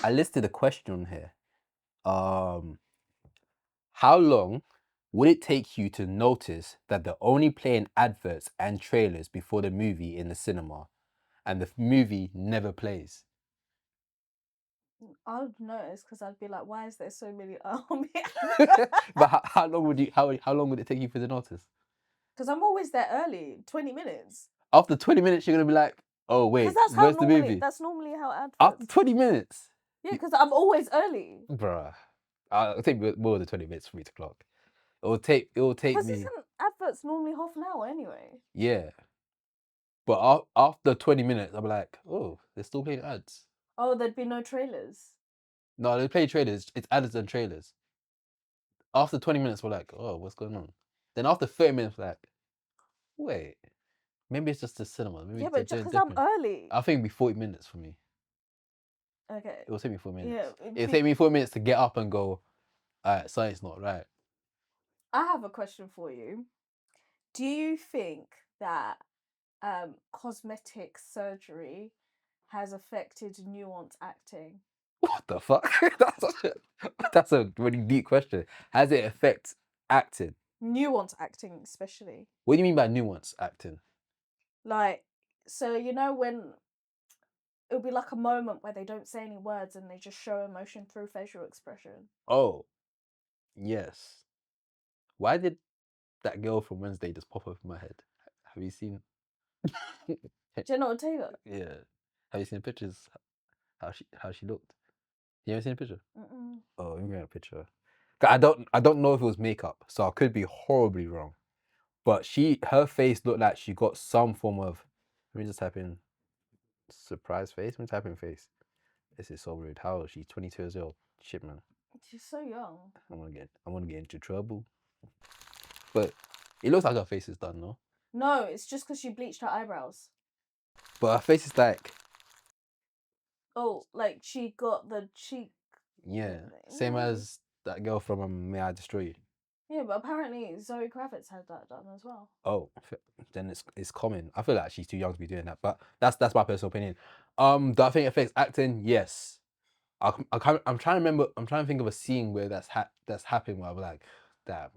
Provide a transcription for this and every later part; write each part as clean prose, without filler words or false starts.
I listed a question on here. How long would it take you to notice that they're only playing adverts and trailers before the movie in the cinema, and the movie never plays? I would notice because I'd be like, why is there so many army? But how long would how long would it take you for the notice? Because I'm always there early, 20 minutes. After 20 minutes, you're gonna be like, oh Because wait, that's how where's the normally, movie? that's normally how After adverts. 20 minutes, Yeah, because I'm always early. bruh. It'll take me more than 20 minutes for me to clock. It will take Because me, isn't adverts normally half an hour anyway? yeah. But after 20 minutes, I'm like, oh, they're still playing ads. Oh, there'd be no trailers. No, they play trailers. It's ads and trailers. After 20 minutes, we're like, oh, what's going on? Then after 30 minutes, we're like, wait, maybe it's just the cinema. Maybe Yeah, they're but doing because I'm different. early. I think it'd be 40 minutes for me. Okay. It will take me 4 minutes. Yeah. It'll take me 4 minutes to get up and go, all right, something's not right. I have a question for you. Do you think that cosmetic surgery has affected nuance acting? What the fuck? That's a really deep question. Has it affect acting? Nuance acting, especially. What do you mean by nuance acting? Like, so you know when it'll be like a moment where they don't say any words and they just show emotion through facial expression. Oh, yes. Why did that girl from Wednesday just pop up in my head? Have you seen? Jenna Ortega. Yeah. Have you seen pictures? How she looked? You ever seen a picture? Mm-mm. Oh, let me get a picture. I don't know if it was makeup, so I could be horribly wrong. But her face looked like she got some form of. Let me just type in surprise face. Let me type in face. This is so rude. How old is she? 22 years old. Shit, man. She's so young. I'm gonna get into trouble. But it looks like her face is done, no? No, it's just because she bleached her eyebrows. But her face is like, Oh, like she got the cheek. yeah, same as that girl from May I Destroy You. Yeah, but apparently Zoe Kravitz had that done as well. Oh, then it's common. I feel like she's too young to be doing that, but that's my personal opinion. Do I think it affects acting? Yes. I'm trying to remember. I'm trying to think of a scene where that's happened where I'm like, damn,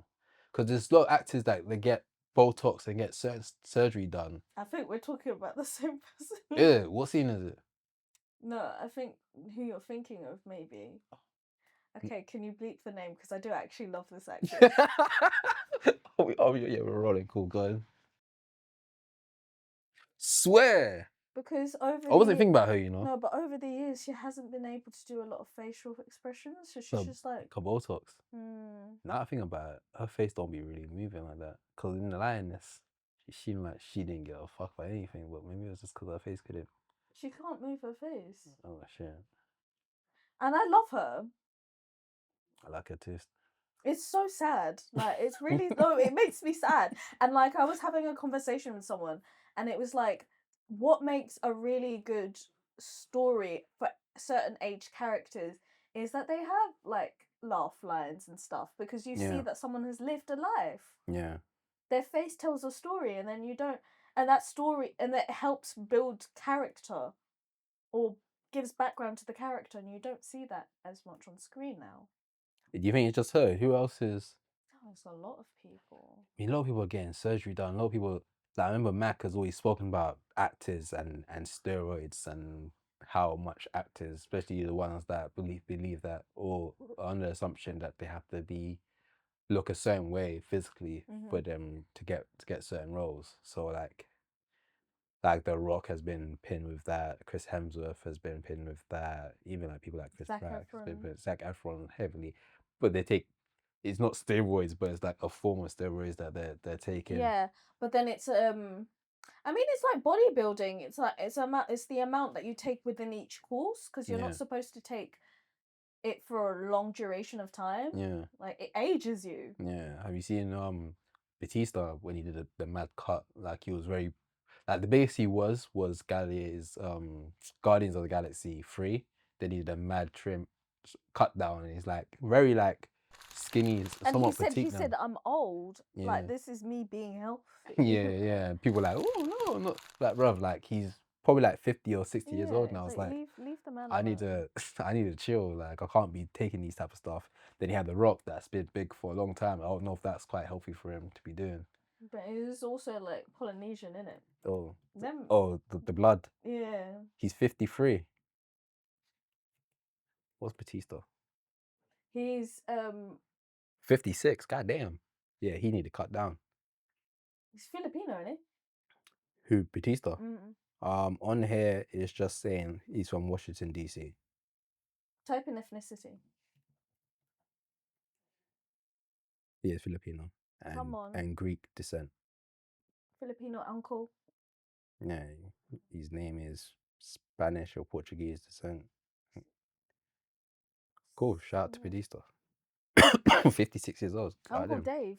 because there's a lot of actors that they get Botox and get certain surgery done. I think we're talking about the same person. Yeah, what scene is it? No, I think who you're thinking of, maybe. Okay, can you bleep the name? Because I do actually love this actress. Yeah, we're rolling. Cool, go ahead. Swear. Because over I wasn't the thinking about her, you know. no, but over the years she hasn't been able to do a lot of facial expressions, so she's just like, Botox. hmm. Now I think about it, her face don't be really moving like that. Cause in the lioness, she seemed like she didn't give a fuck about anything. But maybe it was just cause her face couldn't. She can't move her face, Oh shit, and I love her. I like her too. It's so sad. Like, it's really no, it makes me sad. And like, I was having a conversation with someone, and it was like, what makes a really good story for certain age characters is that they have like laugh lines and stuff, because you see Yeah. that someone has lived a life. Yeah. Their face tells a story, and then you don't, and that story, and that helps build character or gives background to the character, and you don't see that as much on screen now. Do you think it's just her? Who else is? There's a lot of people. I mean, a lot of people are getting surgery done. A lot of people. Like, I remember Mac has always spoken about actors and steroids and how much actors, especially the ones that believe that, or are under the assumption that they have to look a certain way physically for them to get certain roles. So like The Rock has been pinned with that. Chris Hemsworth has been pinned with that. Even like people like Chris Pratt has been pinned. Zac Efron heavily, but they take. It's not steroids, but it's like a form of steroids that they're taking. Yeah, but then it's I mean, it's like bodybuilding. It's like it's the amount that you take within each course, because you're not supposed to take it for a long duration of time. Yeah. Like, it ages you. Yeah. Have you seen Batista when he did the mad cut? Like, he was very, like, the biggest he was Gallier's Guardians of the Galaxy 3. Then he did a mad trim cut down, and he's like very like skinny, And somewhat petite he said, I'm old. Yeah. Like, this is me being healthy. Yeah. People are like, oh no, not like, bruv, like he's probably like 50 or 60 years old Yeah, now. it's It's like like leave the man I need alone. to I need to chill. Like I can't be taking these type of stuff. Then he had The Rock that's been big for a long time. I don't know if that's quite healthy for him to be doing. But it is also like Polynesian, isn't it? Oh, Them, the blood. yeah. He's 53. What's Batista? He's 56. God damn. Yeah, he need to cut down. he's Filipino, isn't Who, Batista? he? Mm. On here it's just saying he's from Washington DC. Type in ethnicity. He is Filipino Come on. and Greek descent. Filipino uncle. Yeah, his name is Spanish or Portuguese descent. Cool. Shout out to Batista. 56 years old. Uncle Goddamn. Dave.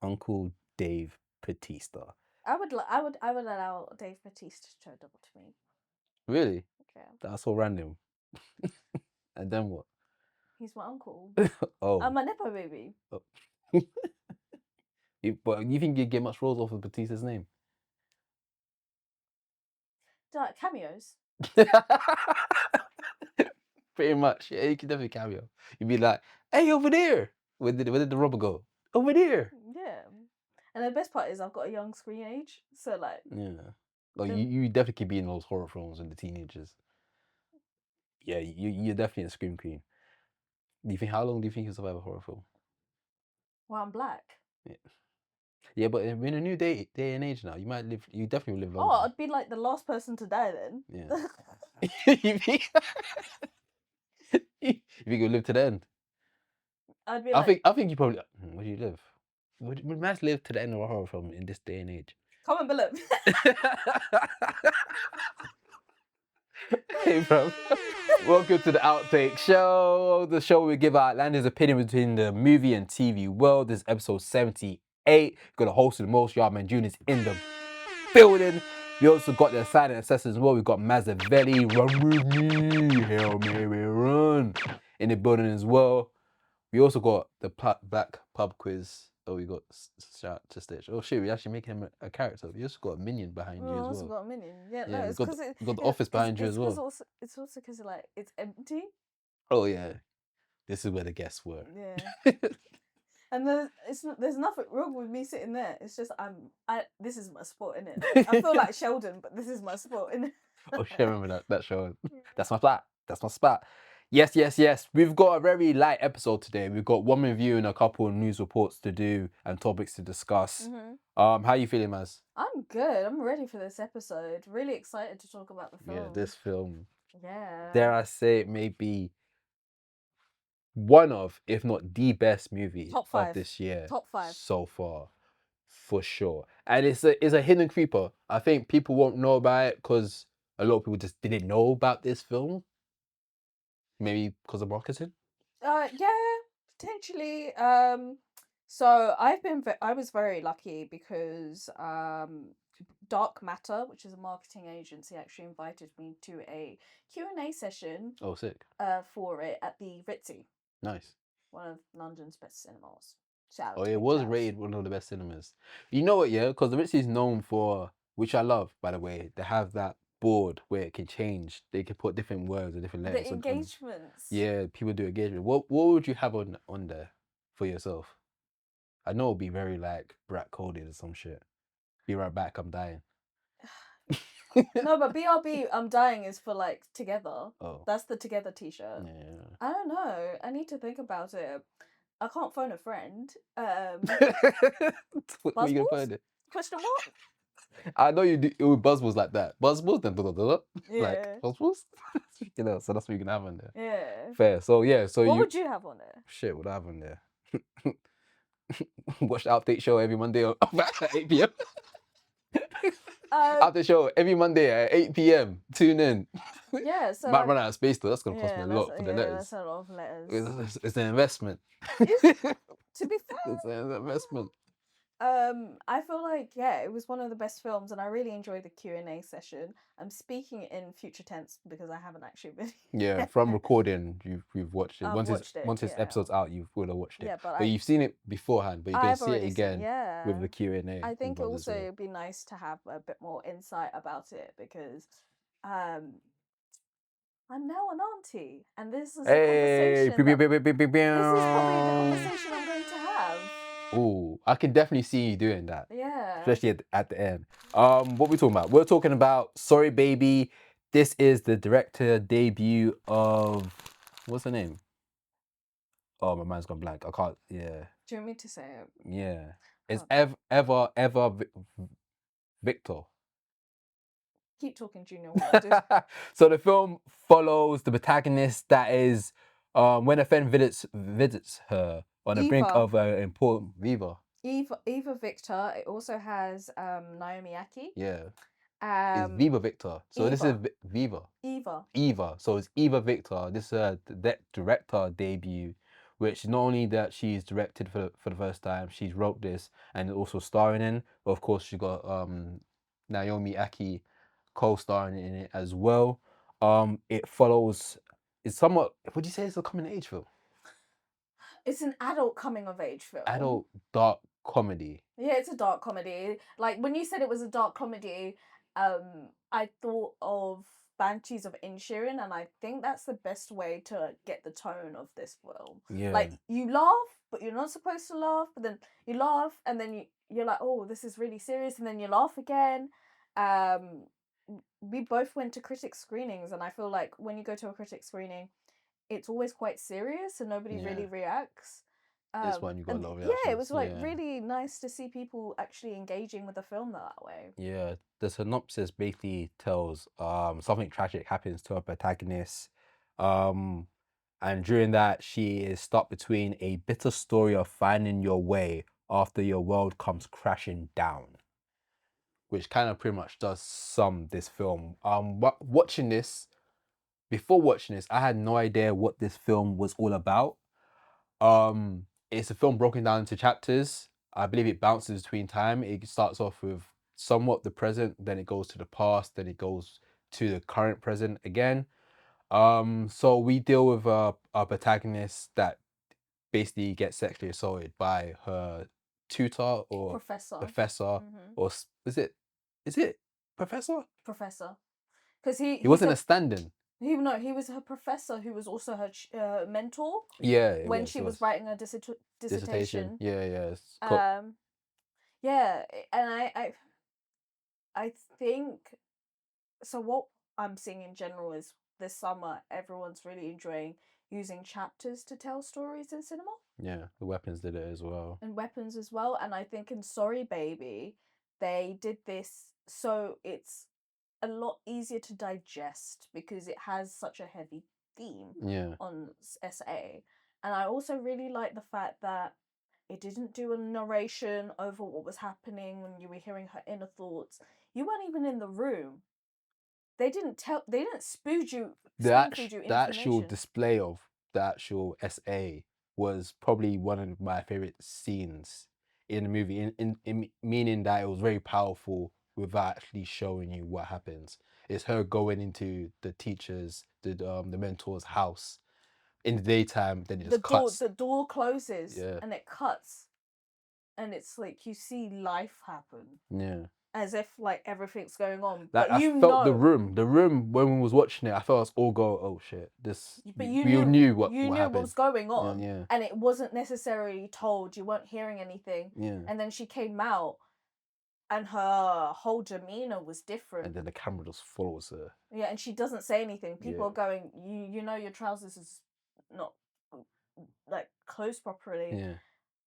Uncle Dave Batista. I would allow Dave Batista to double to me. Really? Yeah. That's so random. And then what? He's my uncle. Oh. I'm a nepo baby. Oh. But you think you'd get much roles off of Batista's name? Like cameos. Pretty much. Yeah, you could definitely cameo. You'd be like, hey, over there. Where did the rubber go? Over there. Yeah. And the best part is I've got a young screen age. So like Yeah. Like you definitely could be in those horror films with the teenagers. Yeah, you're definitely a scream queen. How long do you think you'll survive a horror film? well, I'm black. Yeah. Yeah, but in a new day and age now, you definitely live Oh, longer. I'd be like the last person to die then. Yeah. You think you'll live to the end? I'd be I like, think you probably. Where do you live? Would man live to the end of a horror film in this day and age? comment below. Hey, bro. Welcome to the Outtake Show, the show where we give our outlandish opinion between the movie and TV world. This is episode 78. Got the host of the most, Yardman Juniors, in the building. We also got the silent assessors as well. We've got Mazzavelli, run with me, Hail Mary, run, in the building as well. We also got the black pub quiz. Oh, we got shout to Stitch. Oh shit, we actually making him a character. We also got a minion behind you as well. Also got a minion. Yeah, Yeah, no, we it's got because we got the office behind you as well. It's also because like it's empty. Oh yeah, this is where the guests were. Yeah. And there's nothing wrong with me sitting there. It's just this is my spot, innit? I feel like Sheldon, but this is my spot, innit? Oh shit, I remember that show. That's my spot. That's my spot. Yes. We've got a very light episode today. We've got one review and a couple of news reports to do and topics to discuss. Mm-hmm. How you feeling, Maz? I'm good. I'm ready for this episode. Really excited to talk about the film. Yeah, this film. Yeah. Dare I say it may be one of, if not the best movie Top 5 of this year. Top 5 so far, for sure. And it's a hidden creeper. I think people won't know about it because a lot of people just didn't know about this film. Maybe because of marketing. Yeah, potentially. So I was very lucky because Dark Matter, which is a marketing agency, actually invited me to a Q&A session. Oh, sick. For it at the Ritzy. Nice. One of London's best cinemas. Shout out Oh, to it Big was Jazz. rated one of the best cinemas. You know what, yeah? Because the Ritzy is known for, which I love, by the way, they have that board where it can change. They can put different words and different letters. The engagements. Yeah, people do engagement. What would you have on there for yourself? I know it'll be very like brat coded or some shit. Be right back, I'm dying. No, but BRB, I'm dying is for like together. Oh. That's the together t-shirt. Yeah. I don't know. I need to think about it. I can't phone a friend. Where you gonna find it? Question mark? I know you do it with buzzballs like that. Buzzballs, then Yeah. like buzzballs. You know, so that's what you can have on there. Yeah. Fair. So yeah. So what would you have on there? Shit, what I have on there? Watch the Outtake show every Monday at 8 p.m. Outtake show every Monday at 8 p.m. Tune in. Yeah, so might run out of space though. That's gonna cost me a lot for the letters. That's a lot of letters. It's an investment. To be fair, It's an investment. I feel like it was one of the best films, and I really enjoyed the Q&A session. I'm speaking in future tense because I haven't actually been. Yeah, from recording, you've watched it. I've watched it, Once this yeah. episode's out, you would have watched it. Yeah, but But you've seen it beforehand, but you can I've see it already seen, again with the Q&A I think involved as also well. it'd be nice to have a bit more insight about it because um I'm now an auntie, and this is a Hey, conversation that this is probably the conversation I'm going to have. oh, I can definitely see you doing that, Yeah. especially at the end. What we talking about? We're talking about Sorry Baby. This is the director debut of what's her name? Oh, my mind's gone blank. I can't. Yeah, Do you want me to say it? yeah. It's Hold on. Ever Victor. Keep talking, Junior. While I do. So the film follows the protagonist that is when a friend visits her on the brink Eva. of an important Viva. Eva Victor. It also has Naomi Aki. Yeah. It's Viva Victor. So this is Eva. Viva. Eva. Eva. So it's Eva Victor. This is her director debut, which not only that she's directed for the first time, she's wrote this and also starring in. But of course, she got Naomi Aki co-starring in it as well. It follows. It's somewhat. Would you say it's a coming age film? It's an adult coming of age film. Adult dark comedy. Yeah, it's a dark comedy. Like when you said it was a dark comedy, I thought of Banshees of Inisherin, and I think that's the best way to get the tone of this film. Yeah. Like you laugh, but you're not supposed to laugh, but then you laugh, and then you're like, oh, this is really serious, and then you laugh again. We both went to critic screenings, and I feel like when you go to a critic screening, it's always quite serious, and nobody really reacts. This one you got a lot of Yeah, it reactions. was like really nice to see people actually engaging with the film that way. Yeah, the synopsis basically tells something tragic happens to our protagonist. And during that she is stuck between a bitter story of finding your way after your world comes crashing down. Which kind of pretty much does sum this film. Watching this, before watching this, I had no idea what this film was all about. It's a film broken down into chapters. I believe it bounces between time. It starts off with somewhat the present, then it goes to the past, then it goes to the current present again. So we deal with a protagonist that basically gets sexually assaulted by her tutor or Professor. or is it professor? Professor. Because he wasn't a stand-in. he was her professor who was also her mentor. Yeah, when she was writing her dissertation. Yeah. Yeah, and I think so. What I'm seeing in general is this summer everyone's really enjoying using chapters to tell stories in cinema. Yeah, the Weapons did it as well. And Weapons as well. And I think in Sorry Baby, they did this so it's a lot easier to digest because it has such a heavy theme on SA. And I also really like the fact that it didn't do a narration over what was happening when you were hearing her inner thoughts. You weren't even in the room. They didn't spoon feed you The actual information. display of the actual SA was probably one of my favorite scenes in the movie, in meaning that it was very powerful without actually showing you what happens. It's her going into the teacher's, the mentor's house in the daytime, then it just cuts. The door closes and it cuts, and it's like you see life happen. Yeah. As if like everything's going on, Like, but I felt the room when we was watching it. I felt us all go, "Oh shit!" This. But we knew what what was going on, Yeah. and it wasn't necessarily told. You weren't hearing anything. Yeah. And then she came out, and her whole demeanor was different. And then the camera just follows her. Yeah, and she doesn't say anything. People are going, you know, your trousers is not like closed properly. Yeah.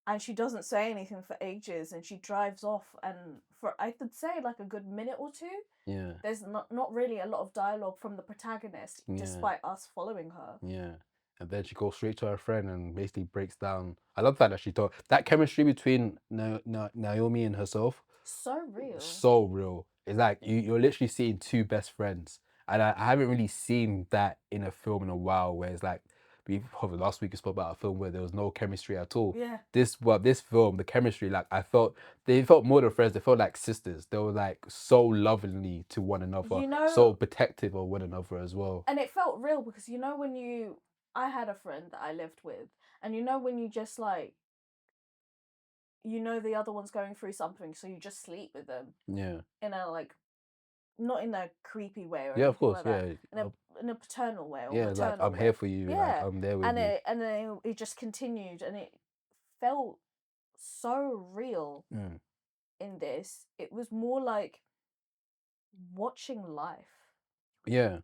And she doesn't say anything for ages, and she drives off, and for I could say like a good minute or two. Yeah. There's not really a lot of dialogue from the protagonist, despite us following her. Yeah. And then she goes straight to her friend and basically breaks down. I love that she thought that chemistry between Naomi and herself. So real. So real. It's like you're literally seeing two best friends. And I haven't really seen that in a film in a while where it's like, last week we spoke about a film where there was no chemistry at all. Yeah. This film, the chemistry, like they felt more than friends. They felt like sisters. They were like so lovingly to one another, You know, so protective of one another as well. and it felt real because I had a friend that I lived with, and when you just like, the other one's going through something, so you just sleep with them Yeah, in a like, not in a creepy way or yeah, of anything course, like that, yeah, in a paternal way or yeah. Like maternal I'm here way. for you. Like Yeah, I'm there with and you. it just continued, and it felt so real Mm. in this. It was more like watching life. Yeah,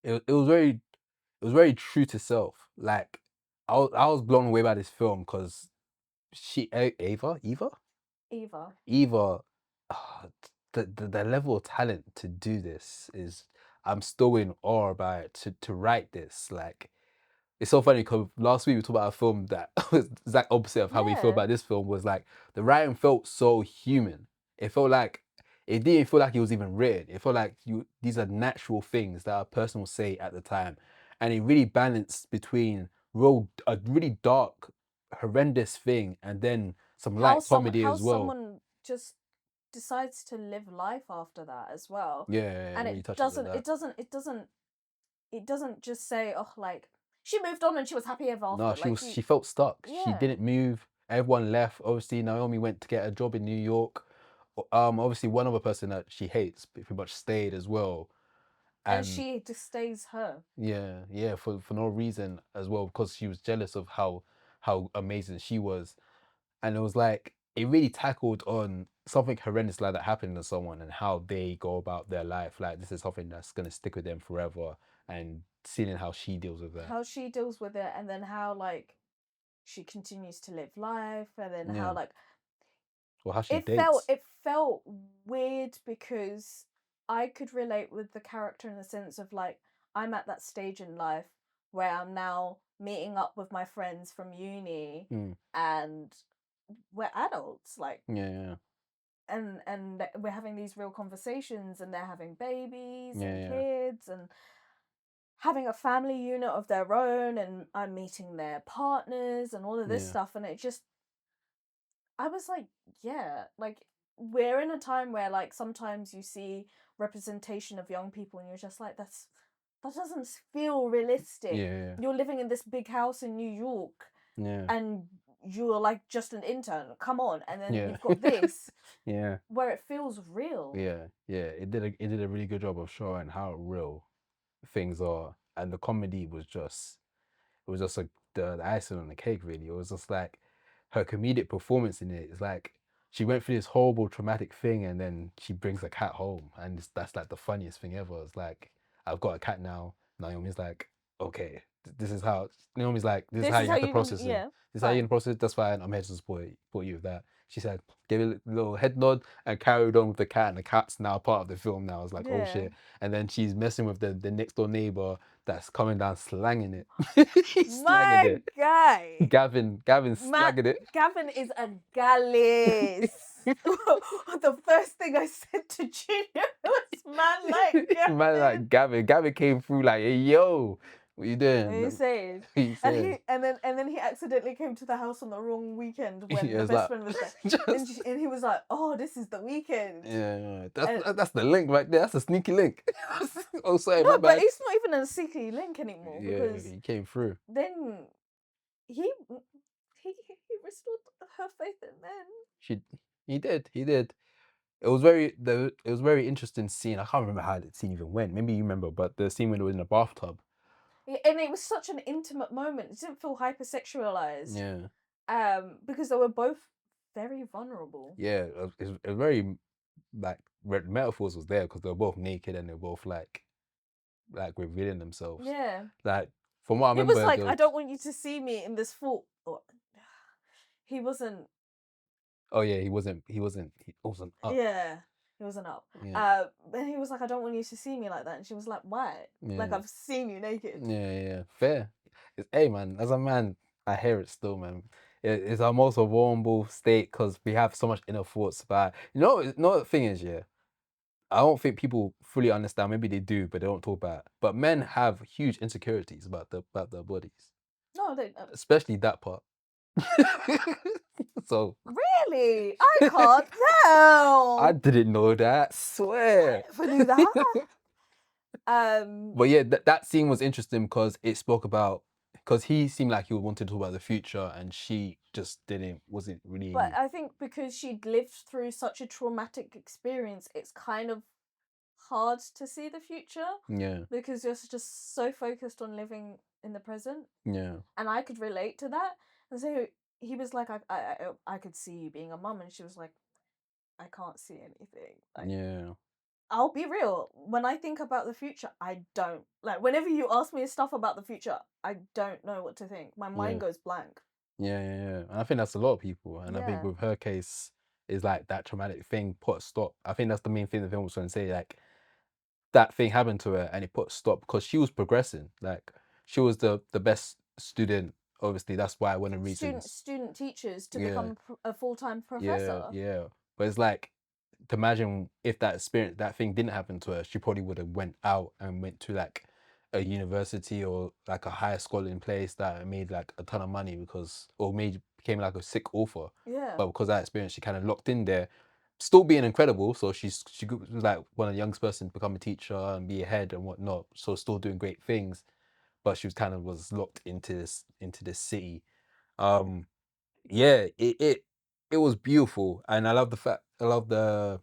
it was very true to self. Like I was blown away by this film because Eva. Eva, ah, the level of talent to do this is, I'm still in awe about it, to write this. Like, it's so funny because last week we talked about a film that was the exact opposite of how we feel Yeah. about this film. Was like the writing felt so human. It felt like it didn't feel like it was even written. It felt like these are natural things that a person will say at the time, and it really balanced between a really dark, horrendous thing and then some light comedy How as well. someone just decides to live life after that as well. Yeah, yeah, yeah, it And really touches at that. it doesn't just say, oh, like, she moved on and she was happy ever No, after. Like, she felt stuck. She yeah. didn't move. Everyone left. Obviously, Naomi went to get a job in New York. Obviously, one other person that she hates pretty much stayed as well. And And she just stays her. yeah, yeah, for no reason as well, because she was jealous of how amazing she was. And it was like it really tackled on something horrendous like that happening to someone and how they go about their life. Like, this is something that's gonna stick with them forever, and seeing how she deals with that. How she deals with it, and then how, like, she continues to live life, and then how, Yeah. like, Well, how she dates. it felt weird because I could relate with the character in the sense of, like, I'm at that stage in life where I'm now meeting up with my friends from uni, Mm. and we're adults, like, Yeah, yeah, and we're having these real conversations, and they're having babies yeah, and yeah, kids and having a family unit of their own, and I'm meeting their partners and all of this yeah, stuff, and it just, I was like, yeah, like, we're in a time where, like, sometimes you see representation of young people and you're just like, that doesn't feel realistic. yeah, You're living in this big house in New York yeah, and you're like just an intern. Come on. And then yeah, you've got this yeah, where it feels real. yeah, yeah. It did a really good job of showing how real things are, and the comedy was just, it was just like the icing on the cake. Really, it was just like her comedic performance in it. It's like she went through this horrible traumatic thing, and then she brings a cat home, and that's like the funniest thing ever. It's like, I've got a cat now. Naomi's like, okay, this is how. Naomi's like, this is This how is you how have to you can, process it. yeah, This is how you fine. can process it. That's fine. I'm here to support you with that. She said, gave it a little head nod and carried on with the cat, and the cat's now part of the film now. I was like, oh Yeah. shit. And then she's messing with the next door neighbor that's coming down slanging it. He's slanging My it. guy. Gavin Matt slagging it. Gavin is a gallis. The first thing I said to Junior was, man, like Man, Gavin. like Gavin came through like, hey, yo, what you And he doing? said, He said, and then he accidentally came to the house on the wrong weekend when he the was best like, friend was there, and just, and he was like, oh, this is the weekend. yeah, And that's the link right there. That's a sneaky link. Oh, sorry, no, my but bad. it's not even a secret link anymore Yeah, because he came through. then he he restored her faith in men. She, he did. It was very interesting scene. I can't remember how the scene even went. Maybe you remember, but the scene when it was in the bathtub. And it was such an intimate moment. It didn't feel hypersexualized. Yeah, Because they were both very vulnerable. yeah. It was very like metaphors was there because they were both naked and they were both like revealing themselves. Yeah. Like, from what I He was remember, like, I don't want you to see me in this fault. He wasn't, oh yeah, he wasn't up. yeah, he wasn't up. Yeah, And he was like, I don't want you to see me like that. And she was like, why? Like, yeah, I've seen you naked. yeah, yeah. Fair. Hey man, as a man, I hear it still, man. It's our most vulnerable state because we have so much inner thoughts about. You know the thing is, yeah. I don't think people fully understand. Maybe they do, but they don't talk about it. But men have huge insecurities about their bodies. No, they especially that part. So really? I can't I tell. didn't know that. I Swear. never knew that. Um, But yeah, that scene was interesting because it spoke about because he seemed like he wanted to talk about the future, and she just wasn't but really. I think because she'd lived through such a traumatic experience, it's kind of hard to see the future Yeah, because you're just so focused on living in the present. yeah, And I could relate to that. And so he was like, I could see you being a mum, and she was like, I can't see anything. Like, yeah, I'll be real. When I think about the future, I don't like. Whenever you ask me stuff about the future, I don't know what to think. My mind yeah, goes blank. yeah. And I think that's a lot of people, and I think Yeah. with her case, is like that traumatic thing put a stop. I think that's the main thing the film was trying to say. Like that thing happened to her, and it put a stop because she was progressing. Like she was the best student. Obviously, that's why one of the reasons. Student teachers to Yeah, become a full time yeah, professor. yeah. But it's like to imagine if that thing didn't happen to her, she probably would have went out and went to like a university or like a higher schooling place that made like a ton of money because or made became like a sick author. Yeah. But because of that experience, she kind of locked in there, still being incredible. So was like one of the youngest person to become a teacher and be ahead and whatnot. So still doing great things, but she was kind of was locked into this city. Um, yeah, it was beautiful, and I love The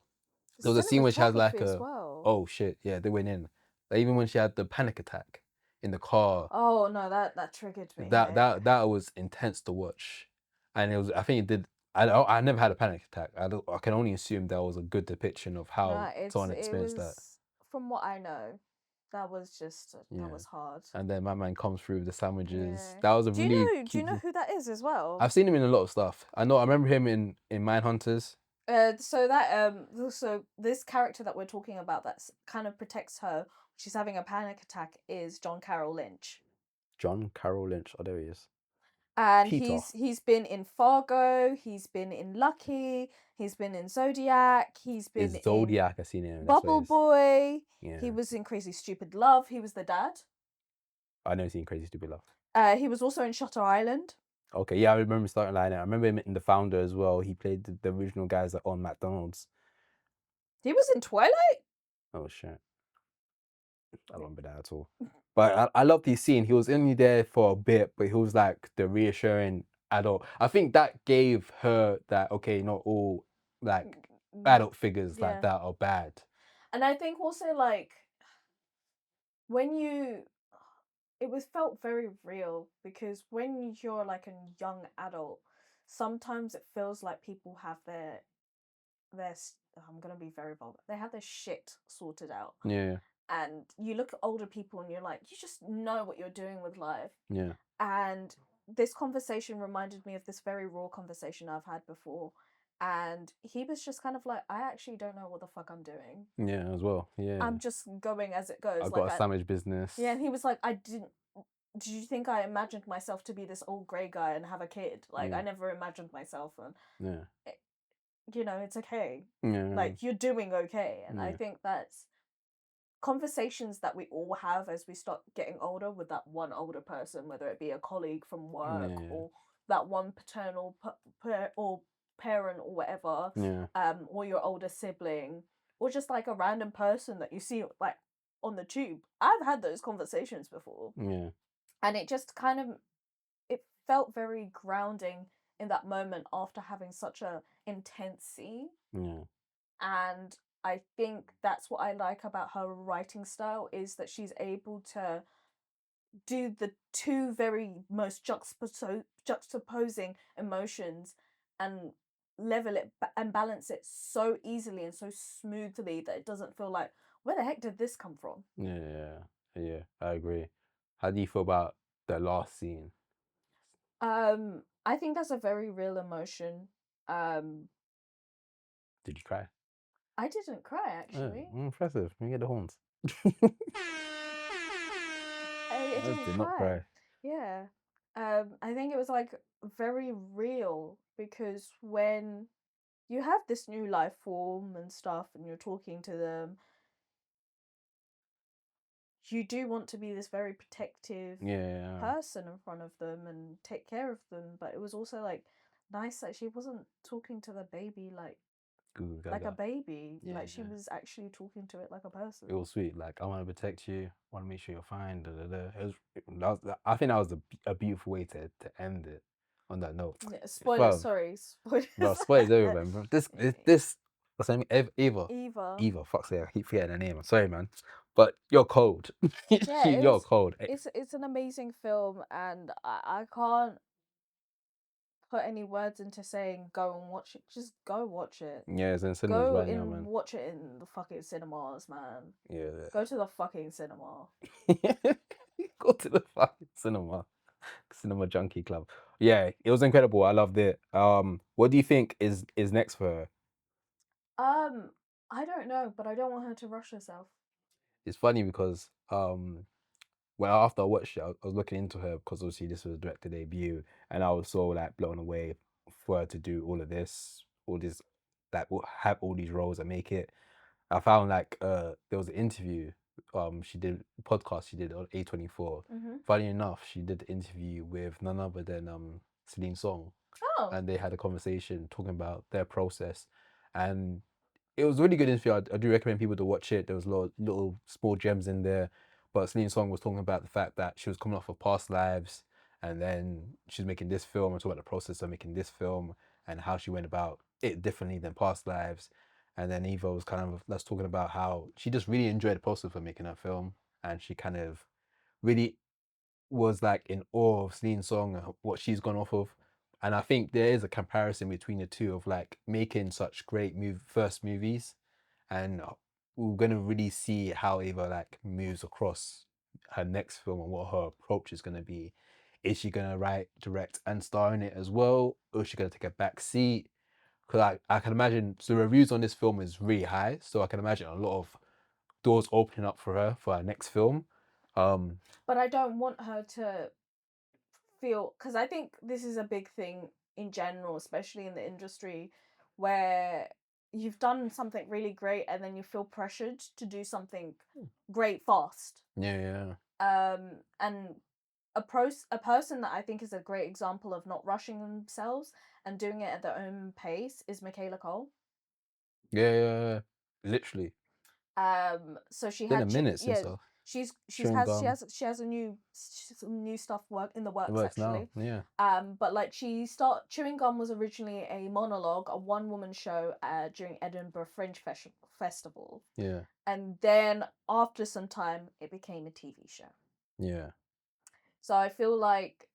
there was a scene where she has cinematography like as a well. oh shit, yeah, they went in. Like, even when she had the panic attack in the car, Oh no, that triggered me. that Hey. that was intense to watch, and it was I think it did. I never had a panic attack. I can only assume that was a good depiction of how No, someone it experienced that. was from what I know, that was just that Yeah, was hard. and then my man comes through with the sandwiches. Yeah. That was a really Do you cute. know who that is as well? I've seen him in a lot of stuff. I remember him in Mindhunters. So that so this character that we're talking about that's kind of protects her, she's having a panic attack is John Carroll Lynch. John Carroll Lynch. Oh, there he is. And Peter he's been in Fargo, he's been in Lucky, he's been in Zodiac, he's been is in Zodiac. I seen him. That's what it Bubble is. Boy, he Yeah, was in Crazy Stupid Love, he was the dad. I never seen Crazy Stupid Love. He was also in Shutter Island. Okay, yeah, I remember starting like that. I remember him in The Founder as well. He played the original guys that on McDonald's. He was in Twilight. Oh shit, I don't remember that at all. But I love his scene. He was only there for a bit, but he was like the reassuring adult. I think that gave her that okay, not all like adult figures like Yeah. that are bad. And I think also like when you it was felt very real because when you're like a young adult, sometimes it feels like people have I'm gonna be very vulgar. They have their shit sorted out, Yeah, and you look at older people and you're like, you just know what you're doing with life. yeah, And this conversation reminded me of this very raw conversation I've had before. And he was just kind of like, I actually don't know what the fuck I'm doing. yeah, as well. Yeah, I'm just going as it I goes. got a sandwich business. Yeah, and he was like, I didn't. Did you think I imagined myself to be this old grey guy and have a kid? Like, I Yeah, never imagined myself, and yeah, it, it's okay. yeah, Like, you're doing okay, and I yeah, think that's conversations that we all have as we start getting older with that one older person, whether it be a colleague from work yeah, or that one paternal or parent or whatever, yeah, or your older sibling, or just like a random person that you see like on the tube. I've had those conversations before, yeah, and it just kind of it felt very grounding in that moment after having such a intense scene. yeah, And I think that's what I like about her writing style is that she's able to do the two very most juxtaposing emotions and level it and balance it so easily and so smoothly that it doesn't feel like where the heck did this come from. yeah, yeah. I agree. How do you feel about the last scene? I think that's a very real emotion. um Did you cry? I didn't cry Oh, actually. impressive. Let me get the horns. I I didn't did not cry. cry. Yeah. I think it was like very real because when you have this new life form and stuff and you're talking to them, you do want to be this very protective Yeah. person in front of them and take care of them, but it was also like nice that she wasn't talking to the baby Goo like a gaga. baby. Yeah, Like she yeah. was actually talking to it like a person. It was sweet. Like, I want to protect you. Want to make sure you're fine. Da, da, da. I think that was a beautiful way to end it on that note. Yeah, spoilers, Bro, sorry, spoilers. bro, spoilers everywhere, bro. This. What's her name? Eva. Eva. Eva. Fuck's sake, I keep forgetting her name. I'm sorry, man. But you're cold. Yeah, it You're was. cold. It's an amazing film, and I can't put any words into saying go and watch it. Just go watch it. Yeah, it's in cinemas Go right now, and man. watch it in the fucking cinemas, man. Yeah. Go to the fucking cinema. Go to the fucking cinema junkie club. Yeah, it was incredible. I loved it. What do you think is next for her? I don't know, but I don't want her to rush herself. It's funny because well, after I watched it, I was looking into her because obviously this was a director debut, and I was so like blown away for her to do all this, like have all these roles and make it. I found like there was an interview she did a podcast she did on A24. Mm-hmm. Funny enough, she did the interview with none other than Celine Song, Oh. and they had a conversation talking about their process, and it was a really good interview. I do recommend people to watch it. There was a lot of little small gems in there, but Celine Song was talking about the fact that she was coming off of past lives, and then she's making this film and talking about the process of making this film and how she went about it differently than past lives. And then Eva was kind of let's talking about how she just really enjoyed the process of making that film, and she kind of really was like in awe of Celine Song and what she's gone off of. And I think there is a comparison between the two of like making such great first movies, and we're gonna really see how Ava like moves across her next film and what her approach is gonna be. Is she gonna write, direct, and star in it as well, or is she gonna take a back seat? Because I can imagine so the reviews on this film is really high, so I can imagine a lot of doors opening up for her for her next film. But I don't want her to feel, because I think this is a big thing in general, especially in the industry, where you've done something really great and then you feel pressured to do something great fast. Yeah, And a person that I think is a great example of not rushing themselves and doing it at their own pace is Michaela Cole. yeah. Literally, So she it's been a had minute since yeah, I she's chewing gum. she has a new some new stuff in the It works works now. actually. Yeah, But like Chewing Gum was originally a monologue, a one woman show during Edinburgh Festival, yeah, and then after some time it became a TV show. yeah, So I feel like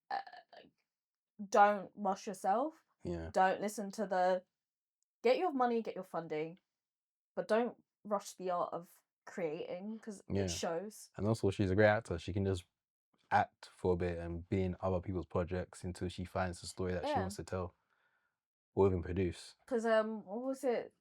don't rush yourself. yeah, Don't listen to get your money, get your funding, but don't rush the art of creating because it yeah. shows. And also, she's a great actor. She can just act for a bit and be in other people's projects until she finds the story that she Yeah, wants to tell or even produce. because what was it?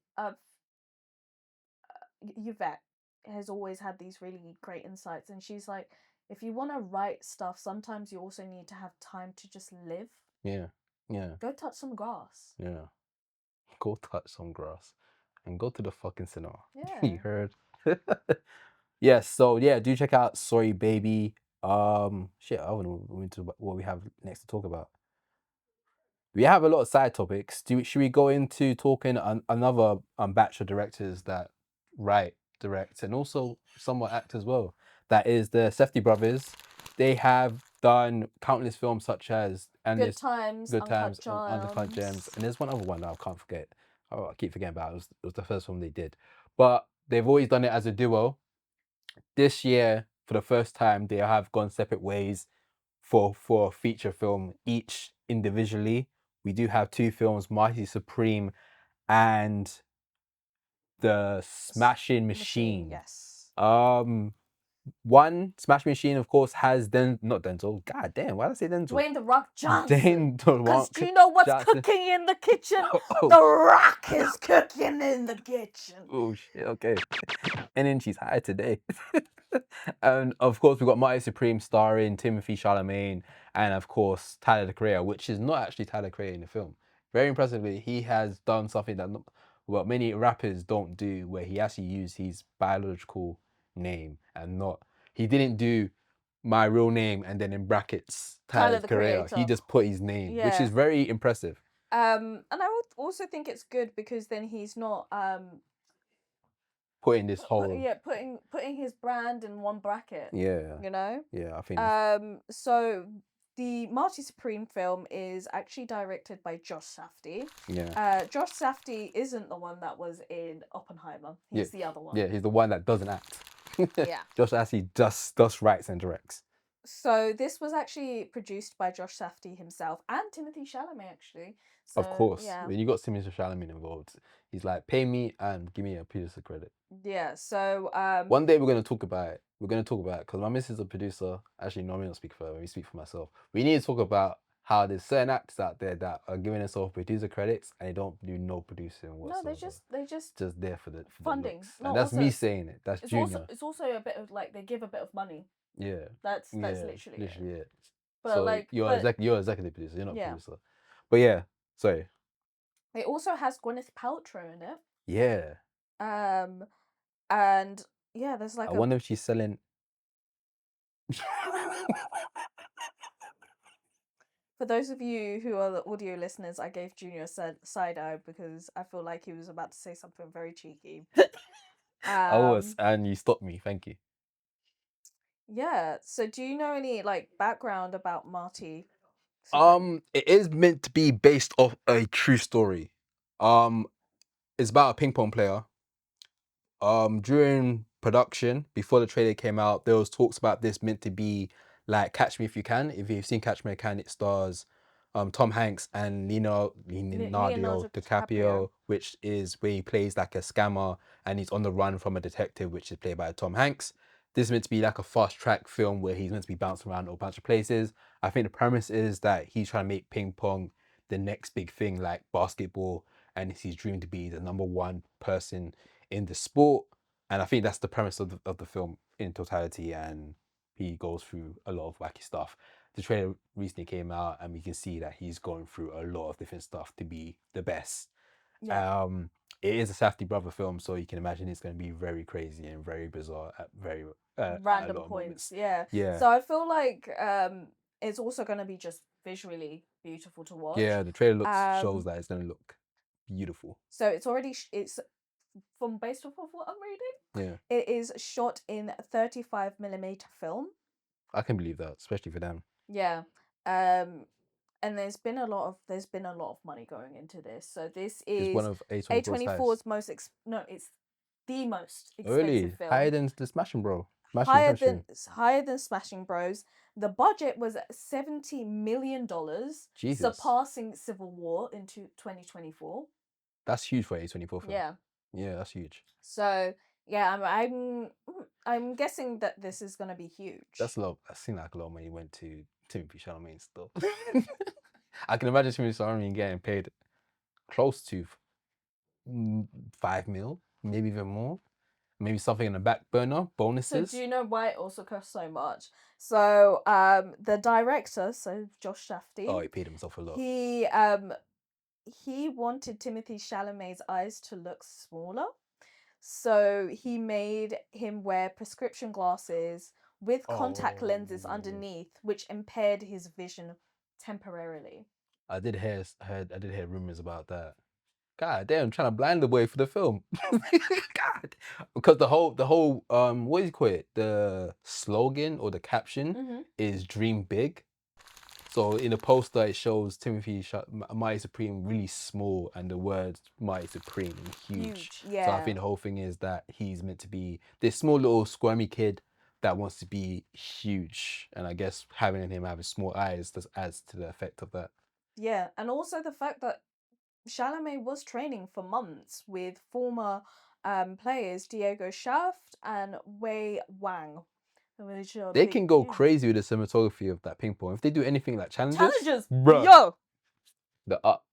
Yvette has always had these really great insights, and she's like, if you want to write stuff, sometimes you also need to have time to just live. Yeah, yeah, Go touch some grass. yeah. Go touch some grass and go to the fucking cinema. Yeah. You heard? Yes, so yeah, do check out Sorry Baby. Shit, I don't know what we have next to talk about. We have a lot of side topics. Should we go into talking another batch of directors that write, direct, and also somewhat act as well? That is the Safdie Brothers. They have done countless films such as Good Times, Good Uncut Times, and Undercut Gems, Gems. and there's one other one that I can't forget. Oh, I keep forgetting about. It was the first one they did, but they've always done it as a duo. This year, for the first time, they have gone separate ways for a feature film each individually. We do have two films, Marty Supreme and The Smashing Machine. Yes. One Smash Machine, of course, has not Denzel. God damn, why did I say Denzel? Dwayne The Rock Johnson. Dwayne The Because Rock do you know what's Johnson. cooking in the kitchen? Oh, The Rock is cooking in the kitchen. oh shit, okay. And then she's high today. And of course, we've got Marty Supreme starring Timothy Chalamet, and of course, Tyler the Creator, which is not actually Tyler the Creator in the film. Very impressively, he has done something that many rappers don't do, where he actually used his biological name and not he didn't do my real name and then in brackets Tyler, Tyler the Correa. He Creator. just put his name, which Yeah. is very impressive. And I would also think it's good because then he's not Putting this whole putting his brand in one bracket. yeah You know? I think So the Marty Supreme film is actually directed by Josh Safdie. yeah Josh Safdie isn't the one that was in Oppenheimer. He's the other one. yeah he's the one that doesn't act. Yeah. Josh actually just writes and directs. So this was actually produced by Josh Safdie himself and Timothy Chalamet actually. So, Of course, yeah. when you got Timothy Chalamet involved, he's like, pay me and give me a producer credit. Yeah. So one day we're gonna talk about it. We're gonna talk about it because my missus is a producer. Actually, no, we don't speak for her. We speak for myself. We need to talk about how there's certain actors out there that are giving themselves producer credits and they don't do no producing whatsoever. No, they just there for the funding. looks. No, And that's also, me saying it. That's Junior. It's also a bit of like they give a bit of money. Yeah. That's literally it. But so like you're executive producer. You're not yeah. producer. But yeah, sorry. It also has Gwyneth Paltrow in it. Yeah. And yeah, there's like I wonder if she's selling. For those of you who are the audio listeners, I gave Junior a side eye because I feel like he was about to say something very cheeky. I was, and you stopped me. Thank you. Yeah. So, do you know any like background about Marty? It is meant to be based off a true story. It's about a ping pong player. During production, before the trailer came out, there was talks about this meant to be like Catch Me If You Can. If you've seen Catch Me If You Can, it stars Tom Hanks and Leonardo DiCaprio, which is where he plays like a scammer and he's on the run from a detective, which is played by Tom Hanks. This is meant to be like a fast track film where he's meant to be bouncing around a bunch of places. I think the premise is that he's trying to make ping pong the next big thing like basketball, and it's his dream to be the #1 person in the sport. And I think that's the premise of the film in totality, and he goes through a lot of wacky stuff. The trailer recently came out and we can see that he's going through a lot of different stuff to be the best. Yeah. It is a Safdie brother film, so you can imagine it's going to be very crazy and very bizarre at very random points. Yeah. So I feel like it's also going to be just visually beautiful to watch. Yeah, the trailer shows that it's going to look beautiful. So it's already it's from based off of what I'm reading. Yeah. It is shot in 35mm film. I can believe that, especially for them. Yeah. And there's been a lot of money going into this. So this is one of A24's most it's the most expensive really film. Higher than the Smashing Bro. Higher than Smashing Bros. The budget was $70 million, surpassing Civil War into 2024. That's huge for A24 film. Yeah. Yeah, that's huge. So yeah, I'm guessing that this is gonna be huge. That's a lot. I seemed like a lot of money went to Timothy Chalamet stuff. I can imagine Timothy Chalamet getting paid close to $5 million, maybe even more. Maybe something in the back burner, bonuses. So do you know why it also costs so much? So the director, so Josh Safdie. Oh, he paid himself a lot. He wanted Timothy Chalamet's eyes to look smaller. So he made him wear prescription glasses with contact lenses underneath, which impaired his vision temporarily. I did hear rumors about that. God damn, I'm trying to blind the boy for the film. God, because the whole what do you call it? The slogan or the caption is "Dream Big." So in the poster, it shows Marty Supreme really small, and the words Marty Supreme huge. Yeah. So I think the whole thing is that he's meant to be this small little squirmy kid that wants to be huge, and I guess having him having small eyes just adds to the effect of that. Yeah, and also the fact that Chalamet was training for months with former players Diego Shaft and Wei Wang. They can go crazy with the cinematography of that ping pong. If they do anything like challenges, bro, yo, they're up.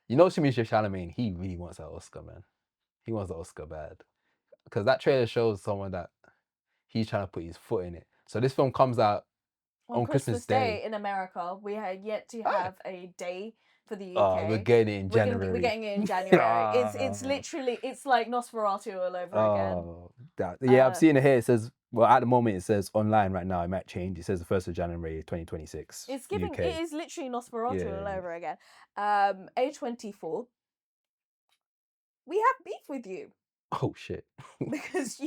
You know, Timothée Chalamet, he really wants that Oscar, man. He wants the Oscar bad, because that trailer shows someone that he's trying to put his foot in it. So this film comes out on Christmas Day in America. We are yet to have a day for the UK. We're getting it in January. We're getting it in January. It's literally, it's like Nosferatu all over again. Yeah, I've seen it here. It says, well, at the moment it says online right now. It might change. It says the 1st of January 2026. It's giving. UK. It is literally Nosferatu all Yeah. over again. A24. We have beef with you Oh shit. because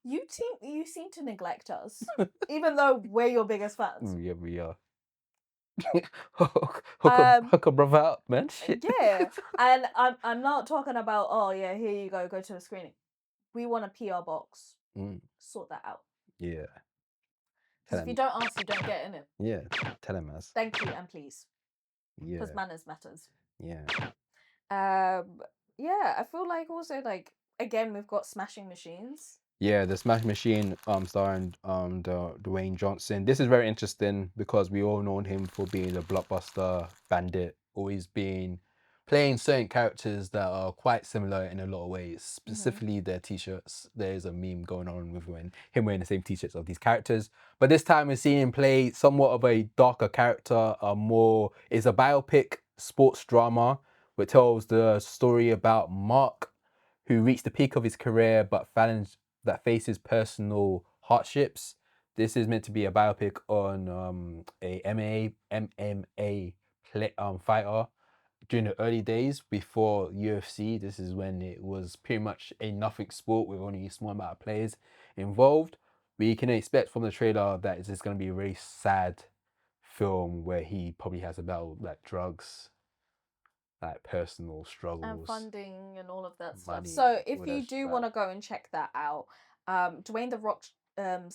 you seem to neglect us, even though we're your biggest fans. Yeah, we are. Hook a brother up, man. Shit. Yeah, and I'm not talking about, oh yeah, here you go to the screening. We want a PR box. Sort that out. Yeah. Because if you don't ask, you don't get in it. Yeah. Tell him, as. Thank you and please. Yeah. Because manners matters. Yeah. Yeah, I feel like also like again we've got Smashing Machines. Yeah, the Smash Machine, starring Dwayne Johnson. This is very interesting because we all known him for being a blockbuster bandit, always being playing certain characters that are quite similar in a lot of ways. Specifically, their t-shirts. There's a meme going on with him wearing the same t-shirts of these characters. But this time we're seeing him play somewhat of a darker character. It's a biopic sports drama, which tells the story about Mark, who reached the peak of his career but that faces personal hardships. This is meant to be a biopic on a MMA fighter during the early days before UFC. This is when it was pretty much a nothing sport with only a small amount of players involved. We can expect from the trailer that it's just going to be a very sad film where he probably has to battle like drugs, like personal struggles and funding and all of that stuff. money, So if all you that do shit, want to go and check that out, Dwayne the Rock's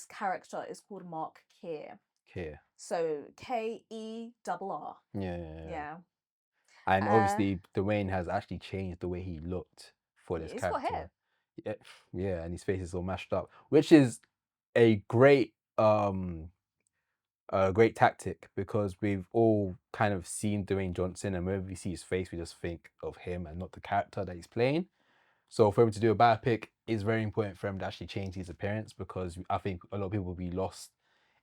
character is called Mark Keir. Keir. So Keerr. Yeah. And obviously Dwayne has actually changed the way he looked for this he's character. got hair. Yeah, and his face is all mashed up, which is a great tactic because we've all kind of seen Dwayne Johnson, and whenever we see his face, we just think of him and not the character that he's playing. So for him to do a biopic is very important for him to actually change his appearance, because I think a lot of people will be lost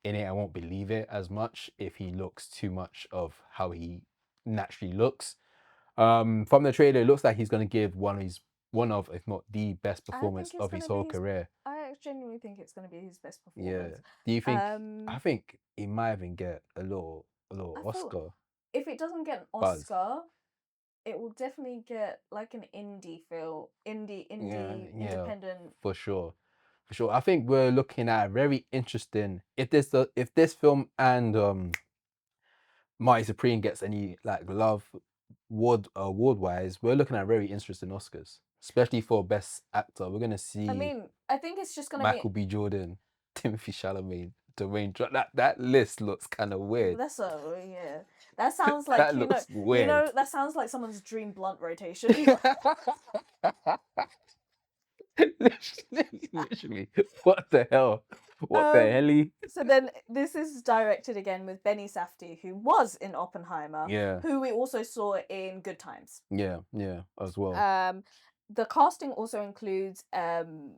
in it and won't believe it as much if he looks too much of how he naturally looks. From the trailer, it looks like he's going to give one of, if not the best performance of his whole career. I genuinely think it's going to be his best Yeah. performance. Do you think? I think he might even get a little Oscar. If it doesn't get an buzz. Oscar, it will definitely get like an indie independent. For sure. I think we're looking at a very interesting. If this film and Marty Supreme gets any like love award wise, we're looking at very interesting Oscars, especially for best actor. We're gonna see. I mean, I think it's just gonna Michael B. Jordan, Timothy Chalamet, Dwayne. That list looks kind of weird. Yeah. That sounds like that looks weird. That sounds like someone's dream blunt rotation. Literally, what the hell? What the helly? So then this is directed again with Benny Safdie, who was in Oppenheimer. Yeah. Who we also saw in Good Times. Yeah, as well. The casting also includes Emily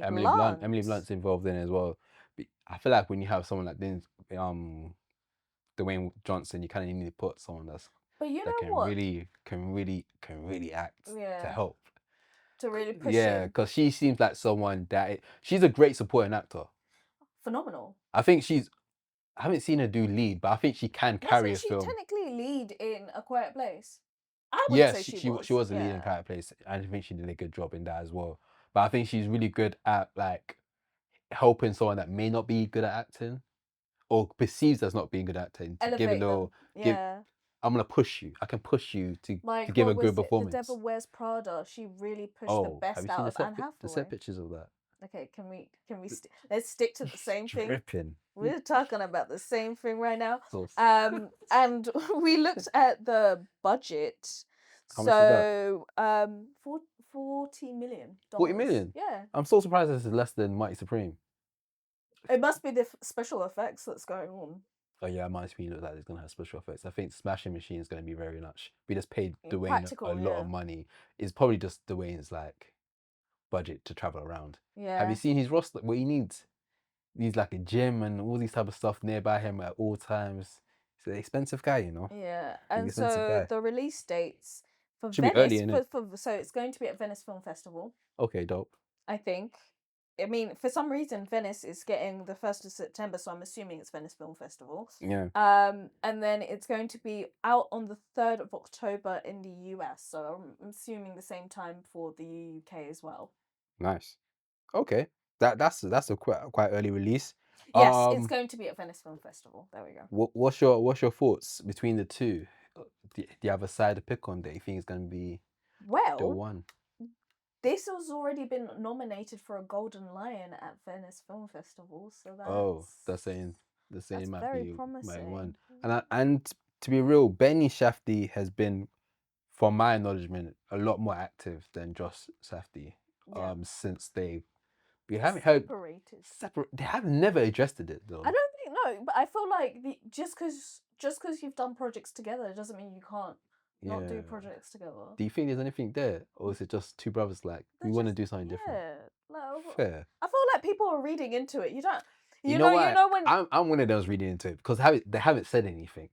Blunt. Emily Blunt's involved in it as well. I feel like when you have someone like this, Dwayne Johnson, you kind of need to put someone that can really act to help. To really push Yeah, because she seems like someone she's a great supporting actor. Phenomenal. I haven't seen her do lead, but I think she can carry a film. Wasn't she technically lead in A Quiet Place? I would say she was. She was a lead in Quiet Place. I think she did a good job in that as well. But I think she's really good at like helping someone that may not be good at acting or perceives as not being good at acting to give a little. I'm gonna push you. I can push you to give a good performance. The Devil Wears Prada. She really pushed the best out of Anne Hathaway. The set pictures of that. Okay, can we let's stick to the same thing. Dripping. We're talking about the same thing right now. And we looked at the budget. How much is that? $40 million. 40 million? Yeah. I'm so surprised this is less than Mighty Supreme. It must be the special effects that's going on. Oh yeah, Mighty Supreme looks like it's gonna have special effects. I think Smashing Machine is gonna be very much. We just paid Dwayne a lot of money. It's probably just Dwayne's like budget to travel around. Yeah. Have you seen his roster? What he needs? He needs like a gym and all these type of stuff nearby him at all times. He's an expensive guy, you know. Yeah, and so the release dates for Should Venice be early, so it's going to be at Venice Film Festival. Okay, dope. I think. I mean, for some reason, Venice is getting the 1st of September, so I'm assuming it's Venice Film Festival. Yeah, And then it's going to be out on the 3rd of October in the US, so I'm assuming the same time for the UK as well. nice. Okay, that's a quite early release. Yes, it's Um, going to be at Venice Film Festival. There we go. what's your thoughts between the two? Do you have a side to pick on that you think is gonna be the Well, one? this has already been nominated for a Golden Lion at Venice Film Festival, so Oh, they're saying it that's might very be my one. promising. And to be real, Benny Shafty has been, from my acknowledgement, a lot more active than Josh Safdie. Yeah, Since we haven't heard separated. separate. They have never addressed it I though. don't think no, but I feel like just because you've done projects together doesn't mean you can't not do Yeah. projects together. Do you think there's anything there, or is it just two brothers like we They're want to just do something different? yeah. Like, Fair. I feel like people are reading into it. You don't. You You know know. You what? know when. I'm one of those reading into it because they haven't said anything,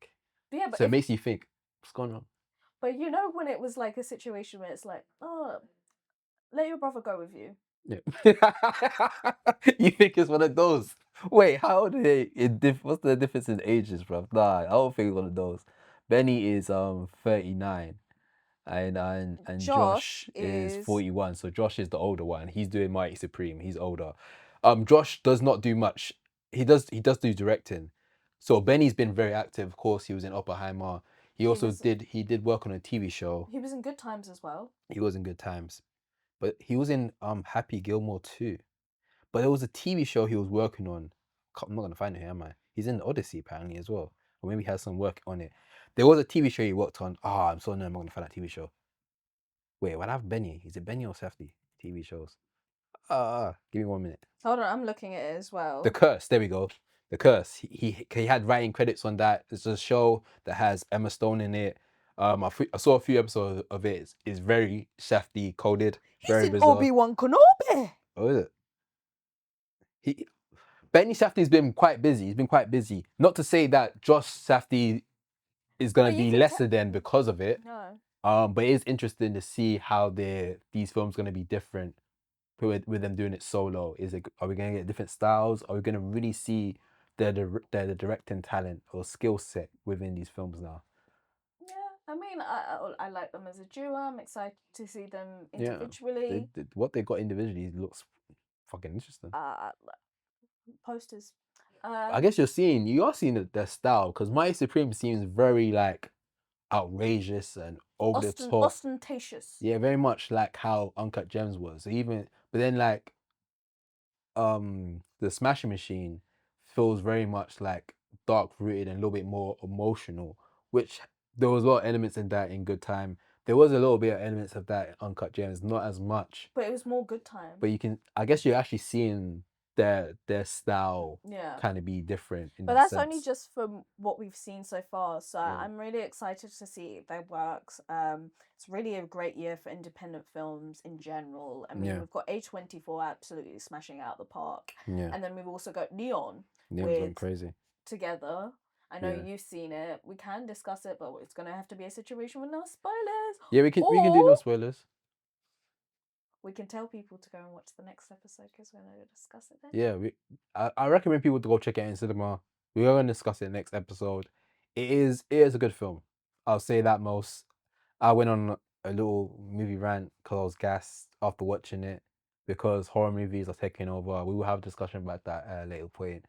Yeah, so it makes you think what's going on. but you know when it was like a situation where it's like, oh, let your brother go with you. Yeah. You think it's one of those? Wait, how old are they? What's the difference in ages, bro? Nah, I don't think it's one of those. Benny is 39, and Josh Josh is is 41. So Josh is the older one. He's doing Marty Supreme. He's older. Josh does not do much. He does do directing. So Benny's been very active. Of course, he was in Oppenheimer. He he also was did work on a TV show. he was in Good Times as well. He was in Good Times, but he was in Happy Gilmore too. But there was a TV show he was working on. I'm not gonna find it here, am I? He's in Odyssey apparently as well, or maybe he has some work on it. There was a TV show he worked on. Ah, I'm so no, I'm not gonna find that TV show. Wait, what have Benny? Is it Benny or Safdie? TV shows. Give me 1 minute. Hold on, I'm looking at it as The well. Curse. There we go. The Curse. He had writing credits on that. It's a show that has Emma Stone in it. I saw a few episodes of it. It's very Safdie coded, He's very in bizarre. Obi-Wan Kenobi. Oh, is it? He Benny Safdie's been quite busy. He's been quite busy. Not to say that Josh Safdie is gonna But you be can lesser than because of it. No. But it is interesting to see how these films gonna be different with them doing it solo. Are we gonna get different styles? Are we gonna really see the directing talent or skill set within these films now? Yeah, I mean, I like them as a duo. I'm excited to see them Yeah, individually. what they got individually looks fucking interesting. Posters. I guess you are seeing their style because My Supreme seems very like outrageous and over the top. Ostentatious. Yeah, very much like how Uncut Gems was. But then like the Smashing Machine feels very much like dark rooted and a little bit more emotional, which there was a lot of elements in that in Good Time. There was a little bit of elements of that in Uncut Gems, not as much. But it was more Good Time. But I guess you're actually seeing their style Yeah. kind of be different in But that that's only sense. just from what we've seen so far. So Yeah. I'm really excited to see their works. It's really a great year for independent films in general. I mean, Yeah. we've got A24 absolutely smashing out the park. Yeah. And then we've also got Neon Neon's going with crazy. Together. I know Yeah. you've seen it. We can discuss it, but it's gonna have to be a situation with no spoilers. Yeah, we can do no Or spoilers. we can tell people to go and watch the next episode because we're going to discuss it then. Yeah, I recommend people to go check it out in cinema. We are going to discuss it next episode. It is a good film. I'll say that most. I went on a little movie rant because I was gassed after watching it because horror movies are taking over. We will have a discussion about that at a later point.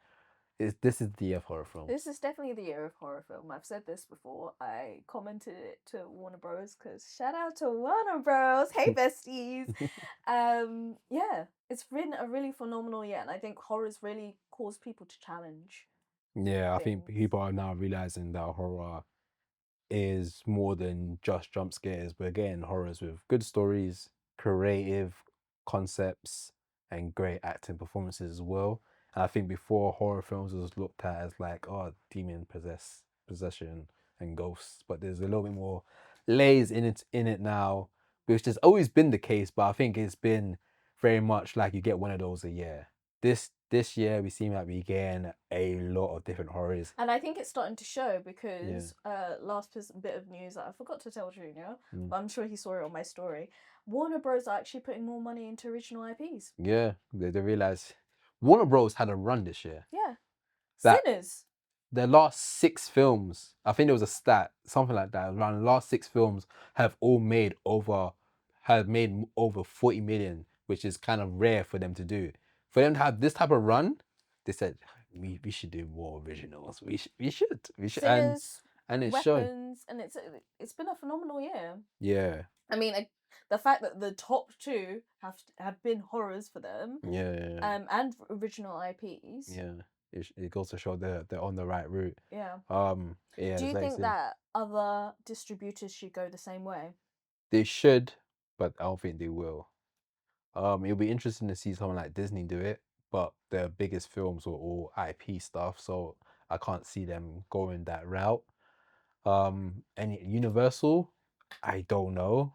This is the year of horror films. This is definitely the year of horror film. I've said this before. I commented it to Warner Bros. Because shout out to Warner Bros. Hey besties. Yeah, it's been a really phenomenal year, and I think horror's really caused people to challenge. Yeah, I think things. people are now realizing that horror is more than just jump scares. We're getting horrors with good stories, creative concepts, and great acting performances as well. And I think before horror films was looked at as like, oh, possession and ghosts, but there's a little bit more layers in it now, which has always been the case. But I think it's been very much like you get one of those a year. This this year we seem like we're getting a lot of different horrors. And I think it's starting to show because last bit of news that I forgot to tell Junior, but I'm sure he saw it on my story. Warner Bros are actually putting more money into original IPs. Yeah, they realize Warner Bros had a run this year. Yeah. That- Sinners. Their last 6 films, I think there was a stat, something like that. Around the last 6 films have made over 40 million, which is kind of rare for them to do. For them to have this type of run, they said we should do more originals. We should. Sinners, and it's showing. Weapons, and it's been a phenomenal year. Yeah. I mean, the fact that the top 2 have been horrors for them. Yeah. And original IPs. Yeah. It goes to show they're on the right route. Yeah. Yeah. Do you think that other distributors should go the same way? They should, but I don't think they will. It'll be interesting to see someone like Disney do it, but their biggest films were all IP stuff, so I can't see them going that route. And Universal, I don't know.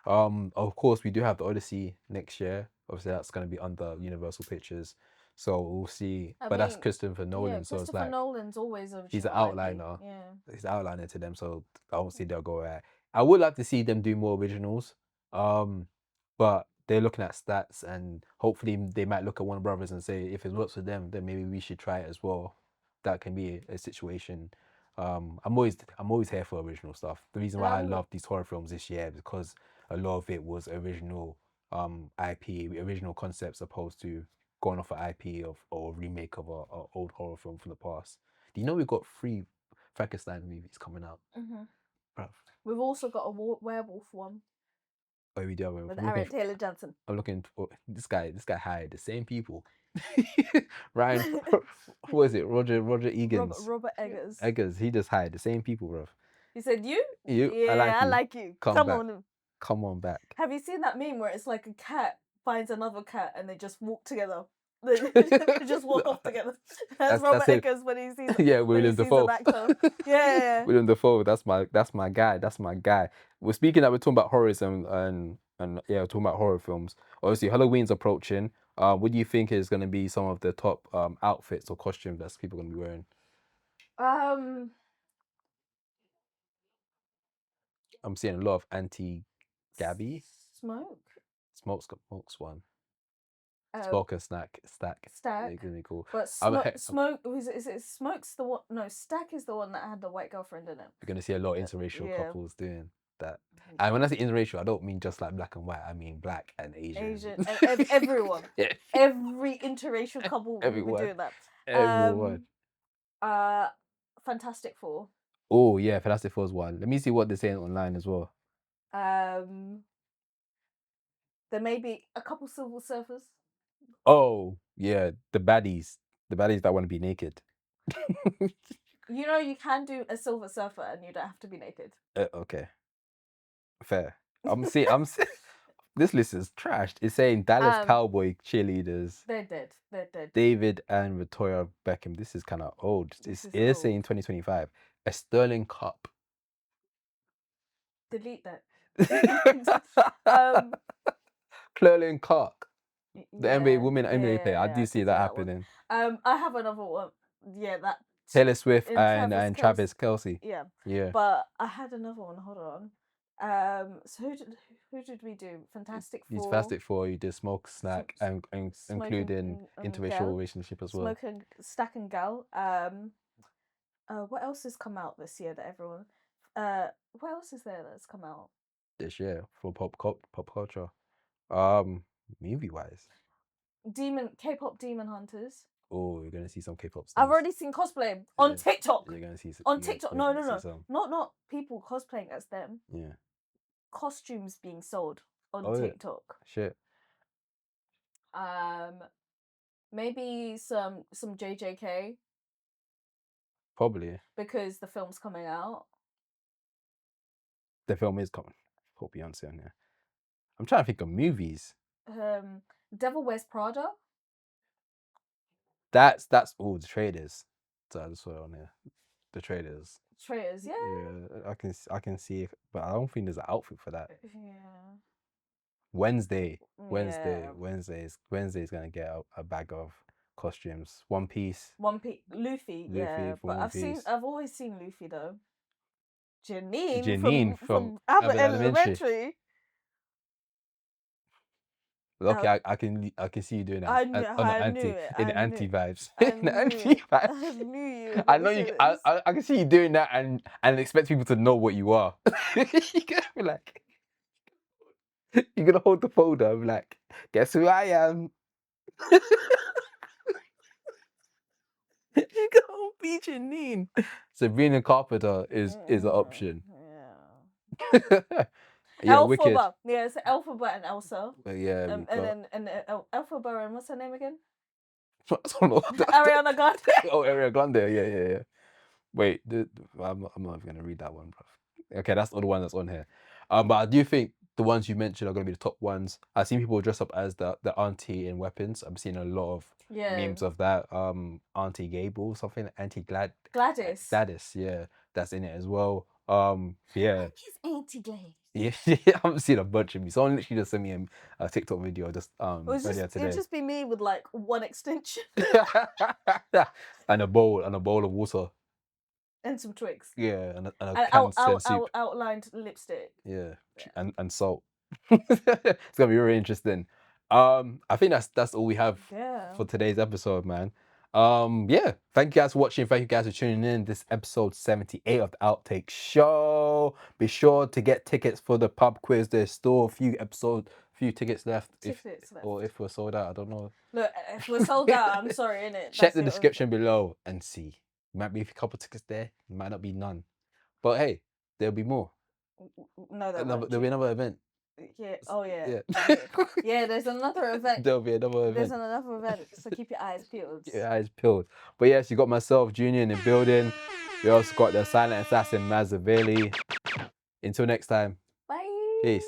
Of course, we do have the Odyssey next year. Obviously, that's going to be under Universal Pictures, so we'll see. But that's Christopher Nolan, yeah, so it's Christopher like Nolan's always original. he's an IP. outliner. Yeah, he's an outliner to them, so I don't see they'll go there. I would like to see them do more originals, but they're looking at stats, and hopefully they might look at Warner Brothers and say if it works for them, then maybe we should try it as well. That can be a situation. I'm always here for original stuff. The reason why I love these horror films this year is because a lot of it was original IP, original concepts, opposed to going off an IP or remake of a old horror film from the past. Do you know we've got 3 Frankenstein movies coming out? Bruv. We've also got a werewolf one. Oh, we do. With Aaron Taylor Johnson. I'm looking for this guy hired the same people. Ryan, what is it? Roger Egan's. Robert Eggers. Eggers, he just hired the same people, bro. He said, you? Yeah, I like you. Come on back. Have you seen that meme where it's like a cat finds another cat and they just walk together? They just walk off together. That's Robert Eggers when he sees William Dafoe. Yeah. William Dafoe, that's my guy. We're talking about horrors and we're talking about horror films. Obviously, Halloween's approaching. What do you think is going to be some of the top outfits or costumes that people are going to be wearing? I'm seeing a lot of anti-Gabby. Smoke's one. Smoke and Stack. It's gonna be cool. But Smoke is it Smoke's the one? No, Stack is the one that had the white girlfriend in it. You're gonna see a lot of interracial couples doing that. And when I say interracial, I don't mean just like black and white. I mean black and Asian. Everyone. Yeah. Every interracial couple will be doing that. Everyone. Fantastic Four. Oh yeah, Fantastic Four's one. Let me see what they're saying online as well. There may be a couple Silver Surfers. Oh yeah, the baddies that want to be naked. You can do a Silver Surfer and you don't have to be naked. Okay, fair. I'm seeing. This list is trashed. It's saying Dallas Cowboy cheerleaders. They're dead. David and Victoria Beckham. This is kind of old. It is saying 2025. A Sterling Cup. Delete that. Sterling Clark. The NBA women NBA player. I do see that happening. I have another one. Yeah, that. Taylor Swift and Travis Kelce. Yeah. Yeah. But I had another one. Hold on. So who did we do? Fantastic Four. Fantastic Four. You did Smoke, Snack, and including interracial relationship as well. Smoke and Stack and Gal. What else has come out this year that everyone? What else is there that's come out this year for pop culture? Movie wise. K-pop Demon Hunters. Oh, you're gonna see some K-pop stars. I've already seen cosplay on TikTok. You're gonna see on TikTok. No. Not people cosplaying as them. Yeah. Costumes being sold on TikTok. Shit. Maybe some JJK. Probably. Because the film's coming out. The film is coming. Put Beyonce on there. I'm trying to think of movies. Devil Wears Prada. That's all the trailers. So I just saw it on there. The trailers. Trailers, yeah. Yeah, I can see it, but I don't think there's an outfit for that. Yeah. Wednesday's gonna get a bag of costumes. One Piece. Luffy, Luffy yeah, from but One Piece. I've always seen Luffy though. Janine, Janine from Abbott Abbott Elementary. Elementary. Okay, I can see you doing that I knew, on the I knew anti it. in I the anti knew, vibes. I In the knew anti it. I vibes. knew you were I gonna know say you. this. I can see you doing that and expect people to know what you are. You're gonna be like, you're gonna hold the folder. I'm like, guess who I am? You gonna be Janine. Sabrina Carpenter is an option. Yeah. Yeah, wicked. Elphaba. Yeah, it's Elphaba and Elsa. But yeah, we And got. then Elphaba and what's her name again? I don't know. Ariana Grande. Oh, Ariana Grande. Yeah. Wait, I'm not even gonna read that one, bro. Okay, that's the other one that's on here. But I do think the ones you mentioned are gonna be the top ones. I've seen people dress up as the auntie in Weapons. I'm seeing a lot of memes of that. Auntie Gable, something, Gladys, yeah, that's in it as well. Yeah. His Auntie Gladys. Yeah, I'm seeing a bunch of me. Someone literally just sent me a TikTok video just earlier today. It'd just be me with like one extension And a bowl of water. and some twigs. Yeah, and a canned soup. Outlined lipstick. Yeah, and salt. It's gonna be really interesting. I think that's all we have for today's episode, man. Yeah, thank you guys for watching. Thank you guys for tuning in. This episode 78 of the Outtake Show. Be sure to get tickets for the pub quiz. There's still a few tickets left. Or if we're sold out, I don't know. Look, if we're sold out, I'm sorry, innit? Check the description below and see. Might be a couple tickets there, might not be none. But hey, there'll be more. No, there'll be another event. Yeah. Oh yeah. Yeah. Yeah. There's another event. There'll be another event. There's another event. So keep your eyes peeled. Keep your eyes peeled. But yes, you got myself, Junior, in the building. We also got the silent assassin, Mazzaveli. Until next time. Bye. Peace.